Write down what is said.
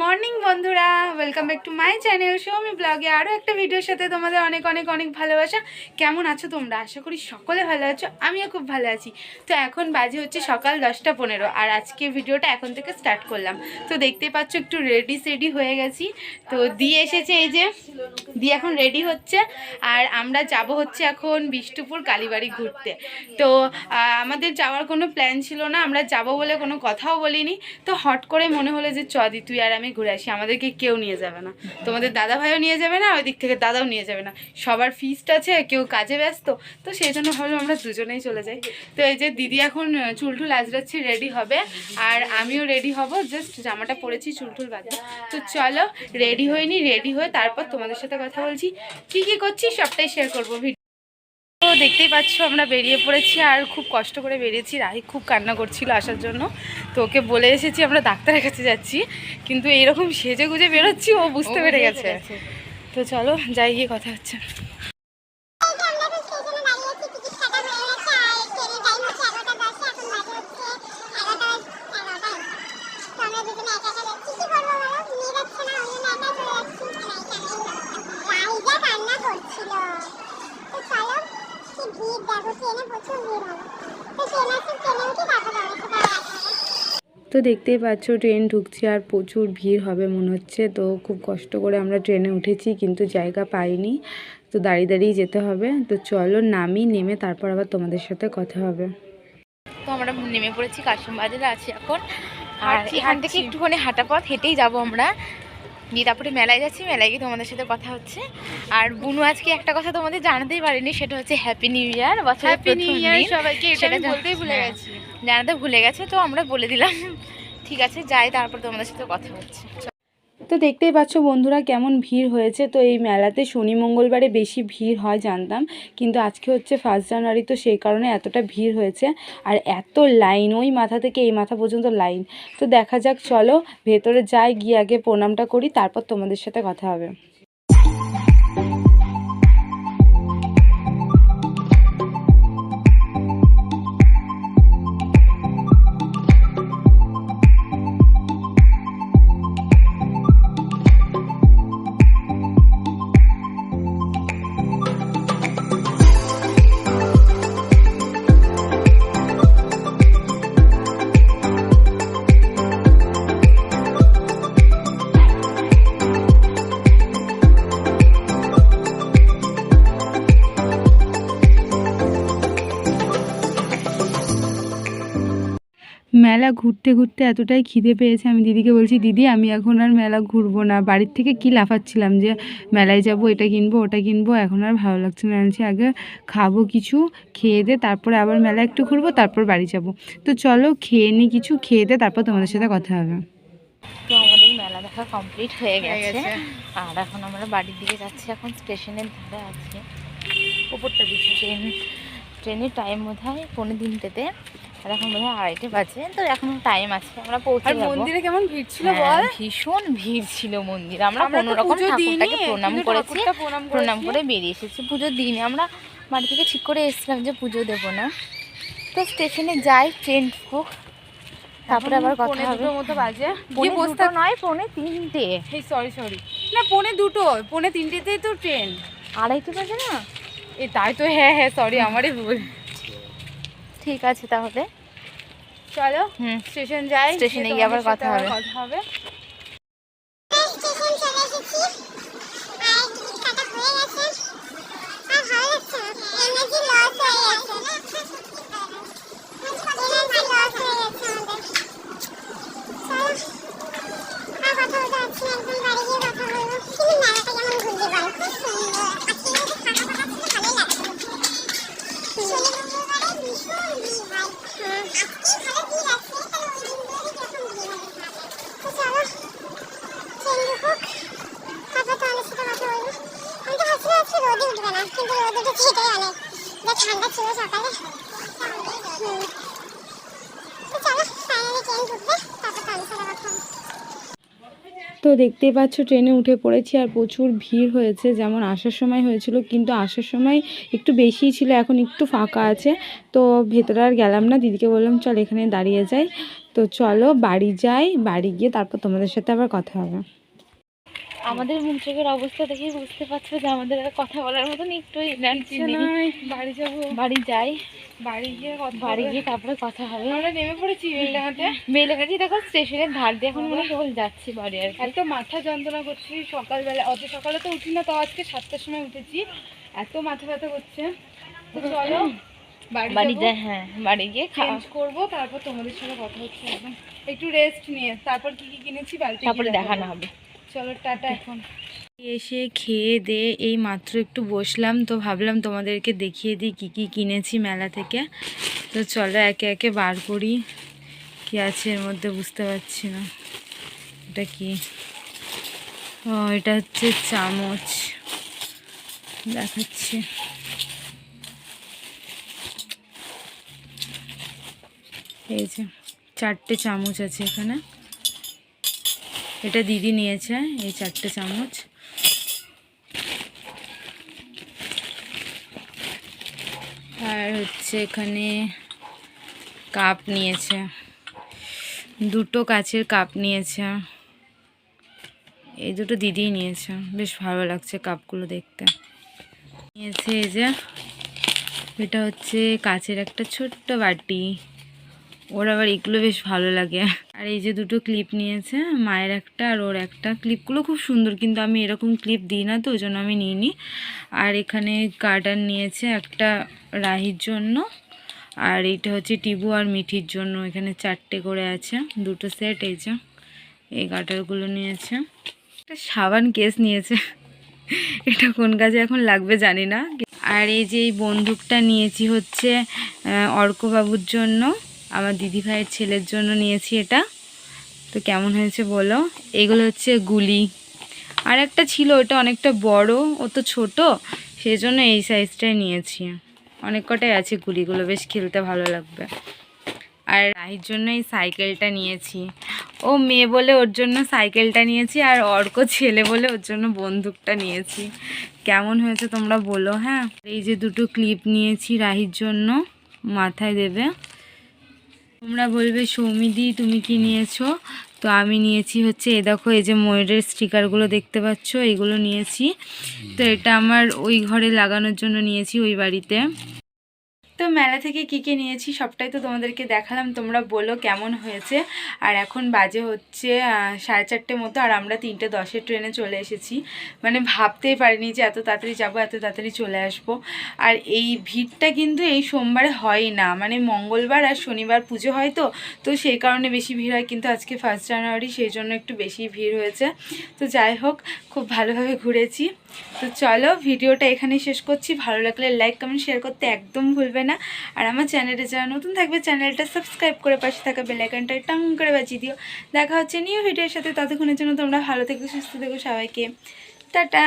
Morning বন্ধুরা, welcome back to my channel Soumi ব্লগে আরও একটা ভিডিওর সাথে তোমাদের অনেক অনেক অনেক ভালোবাসা। কেমন আছো তোমরা? আশা করি সকলে ভালো আছো, আমিও খুব ভালো আছি। তো এখন বাজে হচ্ছে সকাল 10টা 15 আর আজকে ভিডিওটা এখন থেকে স্টার্ট করলাম। তো দেখতে পাচ্ছ একটু রেডি হয়ে গেছি। তো দিয়ে এসেছে, এই যে দিয়ে এখন রেডি হচ্ছে। আর আমরা যাব হচ্ছে এখন বিষ্ণুপুর কালীবাড়ি ঘুরতে। তো আমাদের যাওয়ার কোনো প্ল্যান ছিল না, আমরা যাব বলে কোনো কথাও বলিনি। তো হট করে মনে হলো যে চদি তুই আর আমি ঘুরে আসি, আমাদেরকে কেউ নিয়ে যাবে না, তোমাদের দাদা ভাইও নিয়ে যাবে না, ওই দিক থেকে দাদাও নিয়ে যাবে না, সবার ফিস্ট আছে, কেউ কাজে ব্যস্ত। তো সেই জন্য ভাবলাম আমরা দুজনেই চলে যাই। তো এই যে দিদি এখন চুলটুল আজরাচ্ছি, রেডি হবে, আর আমিও রেডি হব, জাস্ট জামাটা পরেছি, চুলটুল বাদ। তো চলো রেডি হয়নি, রেডি হয়ে তারপর তোমাদের সাথে কথা বলছি, কী কী করছি সবটাই শেয়ার করবো ভিডিও। তো দেখতেই পাচ্ছ আমরা বেরিয়ে পড়েছি, আর খুব কষ্ট করে বেরিয়েছি। রাহি খুব কান্না করছিল আসার জন্য, তো ওকে বলে এসেছি আমরা ডাক্তারের কাছে যাচ্ছি, কিন্তু এইরকম সেজে গুজে বেরোচ্ছি ও বুঝতে পেরে গেছে। তো চলো যাই, গিয়ে কথা হচ্ছে। তো দেখতেই পাচ্ছ ট্রেন ঢুকছে আর প্রচুর ভিড় হবে মনে হচ্ছে। তো খুব কষ্ট করে আমরা ট্রেনে উঠেছি, কিন্তু জায়গা পাইনি, তো দাঁড়িয়ে দাঁড়িয়ে যেতে হবে। তো চলো নামি, নেমে তারপর আবার তোমাদের সাথে কথা হবে। তো আমরা নেমে পড়েছি, কাশিম বাজারে আছি এখন। আর এখান থেকে একটুখানি হাঁটা পথ, হেঁটেই যাবো আমরা। গিয়ে তারপরে মেলায় যাচ্ছি, মেলায় গিয়ে তোমাদের সাথে কথা হচ্ছে। আর বুনু আজকে একটা কথা তোমাদের জানাতেই পারিনি, সেটা হচ্ছে হ্যাপি নিউ ইয়ার। বছরের প্রথম দিন, সবাইকে এটা বলতেই ভুলে গেছি, জানাতে ভুলে গেছে, তো আমরা বলে দিলাম। ঠিক আছে, যাই, তারপর তোমাদের সাথে কথা হচ্ছে। তো দেখতেই পাচ্ছ বন্ধুরা কেমন ভিড় হয়েছে। তো এই মেলাতে শনি মঙ্গলবারে বেশি ভিড় হয় জানতাম, কিন্তু আজকে হচ্ছে 1 জানুয়ারি, তো সেই কারণে এতটা ভিড় হয়েছে। আর এত লাইন, ওই মাথা থেকে এই মাথা পর্যন্ত লাইন। তো দেখা যাক, চলো ভেতরে যাই, গিয়ে আগে প্রণামটা করি, তারপর তোমাদের সাথে কথা হবে। মেলা ঘুরতে ঘুরতে এতটাই খিদে পেয়েছে, আমি দিদিকে বলছি দিদি আমি এখন আর মেলা ঘুরবো না। বাড়ির থেকে কি লাফাচ্ছিলাম যে মেলায় যাব, এটা কিনবো ওটা কিনবো, এখন আর ভালো লাগছে না। আনছি আগে খাবো কিছু, খেয়ে দে তারপরে আবার মেলা একটু ঘুরবো, তারপর বাড়ি যাব। তো চলো খেয়ে নিই কিছু, খেয়ে দে তারপর তোমাদের সাথে কথা হবে। তো আমাদের মেলা দেখা কমপ্লিট হয়ে গেছে, আর এখন আমরা বাড়ির দিকে যাচ্ছি। এখন স্টেশনের ধারে আছি, উপরটা দিচ্ছি। ট্রেনের টাইম বোধ হয় 3:45, আর এখন বোধ হয় 2:30 বাজে। তো এখন টাইম আছে, আমরা পৌঁছে যাবো। মন্দিরে কেমন ভিড় ছিল বল? ভীষণ ভিড় ছিল মন্দিরে। আমরা কোনো রকম ঠাকুরটাকে প্রণাম করেছি, প্রণাম করে বেরিয়ে এসেছি। পুজোর দিনে আমরা বাড়ি থেকে ঠিক করে এসেছিলাম যে পুজো দেবো না। তো স্টেশনে যাই, ট্রেন ঢুকুক, তারপরে আবার কথা হবে। মতো বাজে, বসতে নয়, 2:45। সরি না, 2:45, 2:45তেই তো ট্রেন। 2:30 বাজে না? এ তাই তো, হ্যাঁ সরি, আমারই ভুল। ঠিক আছে, তাহলে চলো স্টেশন যাই, স্টেশনে গিয়ে আবার কথা হবে। ঠান্ডা ছিল সকালে। তো চলো ফাইনালি ট্রেন ঢুকবে, তারপর তোমাদের সাথে কথা হবে। তো দেখতেই পাচ্ছ ট্রেনে উঠে পড়েছি আর প্রচুর ভিড় হয়েছে, যেমন আসার সময় হয়েছিল, কিন্তু আসার সময় একটু বেশিই ছিল, এখন একটু ফাঁকা আছে। তো ভেতরে আর গেলাম না, দিদিকে বললাম চল এখানে দাঁড়িয়ে যাই। তো চলো বাড়ি যাই, বাড়ি গিয়ে তারপর তোমাদের সাথে আবার কথা হবে। আমাদের মুখ চোখের অবস্থা দেখে বুঝতে পারছো যে আমাদের আর কথা বলার মতন একটু এনার্জি নেই। বাড়ি যাবো, বাড়ি যাই, বাড়ি গিয়ে বাড়ি গিয়ে তারপরে কথা হবে। আমরা নেমে পড়েছি বেলডাঙাতে। বেলেঘাটি দেখো স্টেশনের ধার দিয়ে এখন মনে কেবল যাচ্ছি বাড়ি আর কি। এত মাথা যন্ত্রণা করছি সকালবেলা, অত সকালে তো উঠি না, তাও আজকে 7টার সময় উঠেছি, এত মাথা ব্যথা করছে। তো চলো বাড়ি যাই, হ্যাঁ বাড়ি গিয়ে চেঞ্জ করবো, তারপর তোমাদের সাথে কথা হচ্ছে, একদম একটু রেস্ট নিয়ে তারপর কি কি কিনেছি বাড়িতে তারপরে দেখানো হবে। চলো টাটা। এখন এসে খেয়ে দিয়ে এই মাত্র একটু বসলাম, তো ভাবলাম তোমাদেরকে দেখিয়ে দিই কি কি কিনেছি মেলা থেকে। তো চলো একে একে বার করি, কি আছে এর মধ্যে বুঝতে পারছি না। এটা কি? ও এটা হচ্ছে চামচ, দেখাচ্ছি। এই যে 4টে চামচ আছে এখানে, এটা দিদি নিয়েছে এই 4টে চামচ। আর হচ্ছে এখানে কাপ নিয়েছে, 2টো কাচের কাপ নিয়েছে, এই দুটো দিদিই নিয়েছে, বেশ ভালো লাগছে কাপগুলো দেখতে। নিয়েছে এই যে, এটা হচ্ছে কাচের একটা ছোট্ট বাটি, ওর আবার এগুলো বেশ ভালো লাগে। আর এই যে 2টো ক্লিপ নিয়েছে, মায়ের একটা আর ওর একটা। ক্লিপগুলো খুব সুন্দর, কিন্তু আমি এরকম ক্লিপ দিই না, তো ওই জন্য আমি নিইনি। আর এখানে গার্ডার নিয়েছে একটা রাহির জন্য, আর এইটা হচ্ছে টিবু আর মিঠির জন্য। এখানে 4টে করে আছে, 2টো সেট। এই যে এই গার্ডারগুলো নিয়েছে। একটা সাবান কেস নিয়েছে, এটা কোন কাজে এখন লাগবে জানি না। আর এই যে এই বন্দুকটা নিয়েছি হচ্ছে অর্কবাবুর জন্য, আমার দিদিভাইয়ের ছেলের জন্য নিয়েছি এটা। তো কেমন হয়েছে বলো। এগুলো হচ্ছে গুলি, আর একটা ছিল ওটা অনেকটা বড়, ও তো ছোট, সেই জন্য এই সাইজটাই নিয়েছি। অনেক কটাই আছে গুলিগুলো, বেশ খেলতে ভালো লাগবে। আর রাহির জন্য এই সাইকেলটা নিয়েছি, ও মেয়ে বলে ওর জন্য সাইকেলটা নিয়েছি, আর অর্ক ছেলে বলে ওর জন্য বন্দুকটা নিয়েছি। কেমন হয়েছে তোমরা বলো। হ্যাঁ, এই যে 2টো ক্লিপ নিয়েছি রাহির জন্য, মাথায় দেবে। তোমরা বলবে সৌমিদি তুমি কি নিয়েছো, তো আমি নিয়েছি হচ্ছে এই দেখো, এই যে ময়ূরের স্টিকারগুলো দেখতে পাচ্ছ, এগুলো নিয়েছি। তো এটা আমার ওই ঘরে লাগানোর জন্য নিয়েছি, ওই বাড়িতে। তো মেলা থেকে কী কী নিয়েছি সবটাই তো তোমাদেরকে দেখালাম, তোমরা বলো কেমন হয়েছে। আর এখন বাজে হচ্ছে 4:30 মতো, আর আমরা 3:10 ট্রেনে চলে এসেছি। মানে ভাবতেই পারিনি যে এত তাড়াতাড়ি যাবো, এত তাড়াতাড়ি চলে আসবো। আর এই ভিড়টা কিন্তু এই সোমবারে হয় না, মানে মঙ্গলবার আর শনিবার পুজো হয়, তো সেই কারণে বেশি ভিড় হয়। কিন্তু আজকে 1 জানুয়ারি, সেই জন্য একটু বেশি ভিড় হয়েছে। তো যাই হোক, খুব ভালোভাবে ঘুরেছি। তো চলো ভিডিওটা এখানেই শেষ করছি। ভালো লাগলে লাইক কমেন্ট শেয়ার করতে একদম ভুলবে না। আর আমার চ্যানেলে যারা নতুন থাকবে চ্যানেলটা সাবস্ক্রাইব করে পাশে থাকা বেল আইকনটা টাং করে বাজিয়ে দিও। দেখা হচ্ছে নিউ ভিডিওর সাথে, ততক্ষণের জন্য তোমরা ভালো থেকো, সুস্থ থেকো, সবাইকে টাটা।